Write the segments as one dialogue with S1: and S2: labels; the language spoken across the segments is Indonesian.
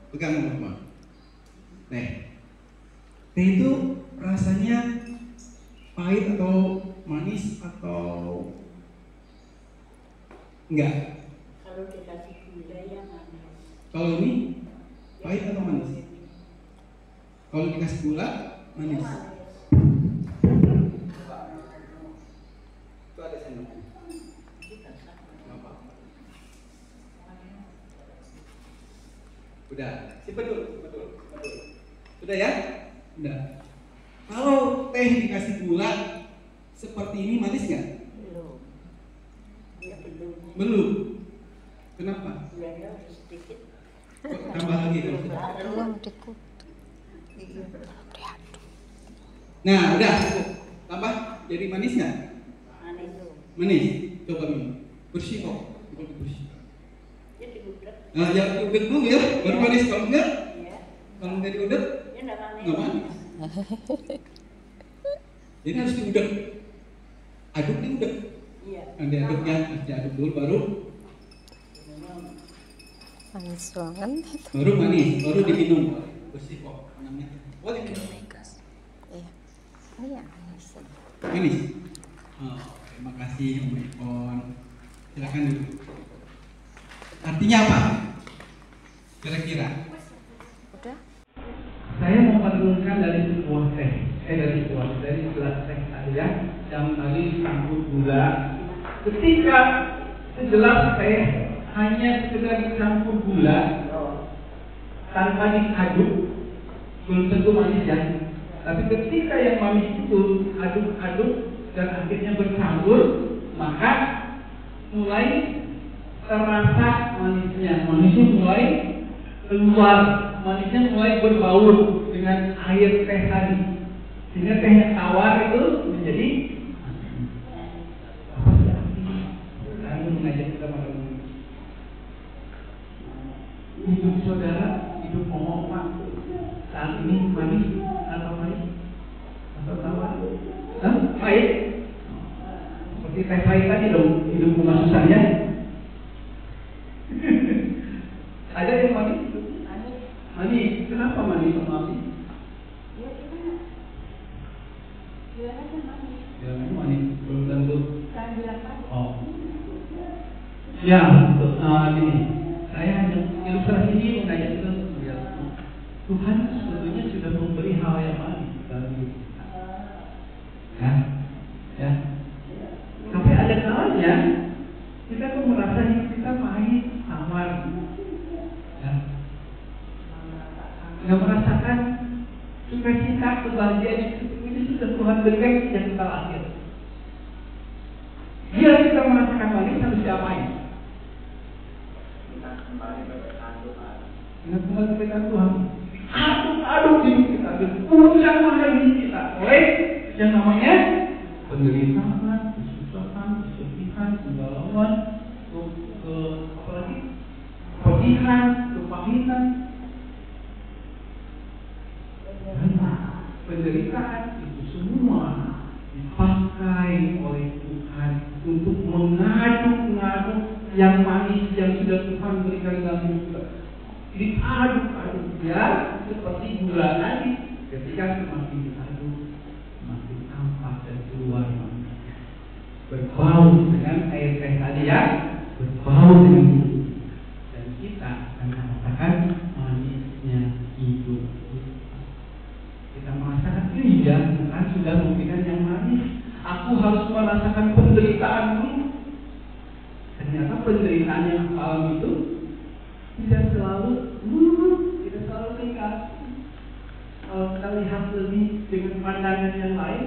S1: Pegang teman-teman. Teh. Teh itu rasanya pahit atau manis atau enggak?
S2: Kalau dikasih gula ya manis.
S1: Kalau ini pahit atau manis? Kalau dikasih gula manis. Itu ada sendoknya. Udah, betul. Sudah ya? Udah. Kalau teh dikasih gula seperti ini manis nggak?
S2: Belum. Ya belum.
S1: Belum. Kenapa?
S2: Gulanya harus sedikit.
S1: Tambah lagi kalau sudah.
S3: Belum dikutuk.
S1: Nah, udah cukup. Tambah jadi manis nggak?
S2: Manis.
S1: Manis. Coba minum. Bersih kok. Bukan bersih.
S2: Ya diudek.
S1: Nah, jangan diudek dulu ya. Baru manis. Kalau enggak,
S2: Ya.
S1: kalau enggak diudek,
S2: Ya enggak manis.
S1: nggak manis. Jadi harus diudek. Aduk diudek.
S2: Iya.
S1: Nanti aduknya, diaduk dulu baru
S3: Manis banget.
S1: baru manis, baru diminum. Bersih kok. Namanya. Boleh minum.
S3: Iya. Ini ya manis.
S1: Manis. Oh, terima kasih Om Ipon. Silakan dulu. Artinya apa? Kira-kira?
S3: Udah?
S1: Saya mau merenungkan dari sebuah teh, dari gelas teh tadi ya, yang tadi dicampur gula. Ketika segelas teh hanya sekedar dicampur gula tanpa diaduk, belum tentu manis ya. Tapi ketika yang manis itu aduk-aduk dan akhirnya bercampur, maka mulai terasa manisnya. Manisnya mulai keluar, manisnya mulai berbaur dengan air teh tadi. Sehingga teh yang tawar itu menjadi apa sih arti? Kami mengajak kita pada hidup saudara, hidup oma saat ini manis atau pahit? Atau tawar? Pahit? Seperti teh pahit tadi dong, hidup rumah susahnya. Ada yang manis? Manis. Kenapa manis sama api?
S2: Ya gimana? Gimana kan manis?
S1: Ya manis. Belum tentu.
S2: Saya bilang kan.
S1: Oh. Ya, gini. Saya hanya ilustrasi ini mengajak kita melihat Tuhan sebetulnya sudah memberi hal yang manis dalam hidup kita. Ya. Tapi ada kalanya kita tuh merasa hidup kita pahit, tawar. Ya. Nggak merasakan sukacita, kebahagiaan ini sudah Tuhan berikan sejak kita lahir. Bila kita merasakan manis harus diapain? Kita kembali kepada Tuhan. Aduk hidup kita, berusaha hidup kita oleh yang namanya penderitaan, kesusahan, kesedihan, kegalauan, apalagi kepedihan, kepahitan, penderitaan itu semua dipakai oleh Tuhan untuk mengaduk-ngaduk yang manis yang sudah Tuhan berikan dalam hidup kita. Diaduk-aduk ya seperti gula tadi. Ketika semakin diaduk, semakin tampak dan keluar manisnya. Berbau dengan air teh tadi ya, berbau dengan hidup. Dan kita akan merasakan manisnya hidup. Kita merasakan iya, Tuhan sudah memberikan yang manis. Aku harus merasakan penderitaan dulu. Ternyata penderitaan yang alami itu tidak selalu tidak selalu ringan. Kalau kita lihat lebih dengan pandangan yang lain,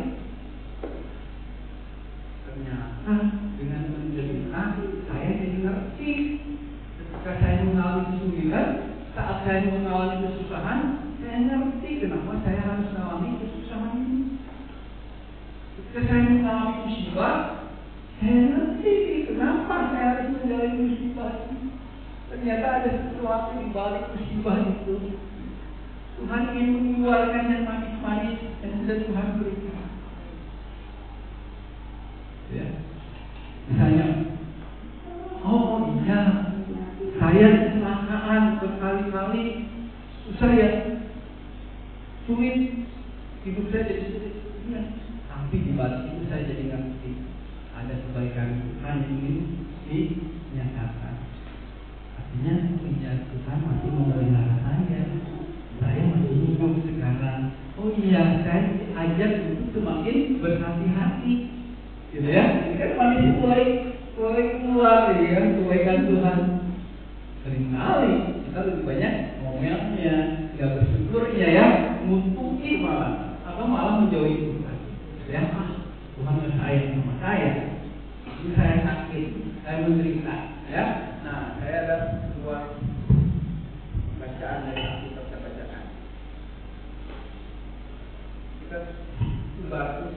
S1: ternyata dengan menderita saya jadi ngerti. Ketika saya mengalami kesulitan, saat saya mengalami kesusahan, saya ngerti kenapa saya harus mengalami kesusahan ini. Ketika saya mengalami musibah, saya ngerti kenapa saya harus menjalani musibah ini. Ternyata ada sesuatu di balik musibah itu. Tuhan ingin mengeluarkan yang manis-manis yang sudah Tuhan berikan. Ya. Misalnya, oh iya, saya kecelakaan berkali-kali, saya sulit, hidup saya jadi sulit. Ya. Tapi di balik itu saya jadi ngerti ada kebaikan Tuhan yang ingin dinyatakan. Artinya ya Tuhan masih memelihara saya. Saya masih hidup sekarang. Oh iya, saya diajak untuk semakin berhati-hati, gitu ya. Ini kan manusia mulai keluar, ya kan, kebaikan Tuhan. Seringkali kita lebih banyak ngomelnya, nggak bersyukurnya ya, ngutuki malah, atau malah menjauhi Tuhan. Ya, Tuhan nggak sayang sama saya. Ini saya sakit, saya menderita, ya. Nah, saya ada sebuah bacaan dari Alkitab saya bacakan. Kita baru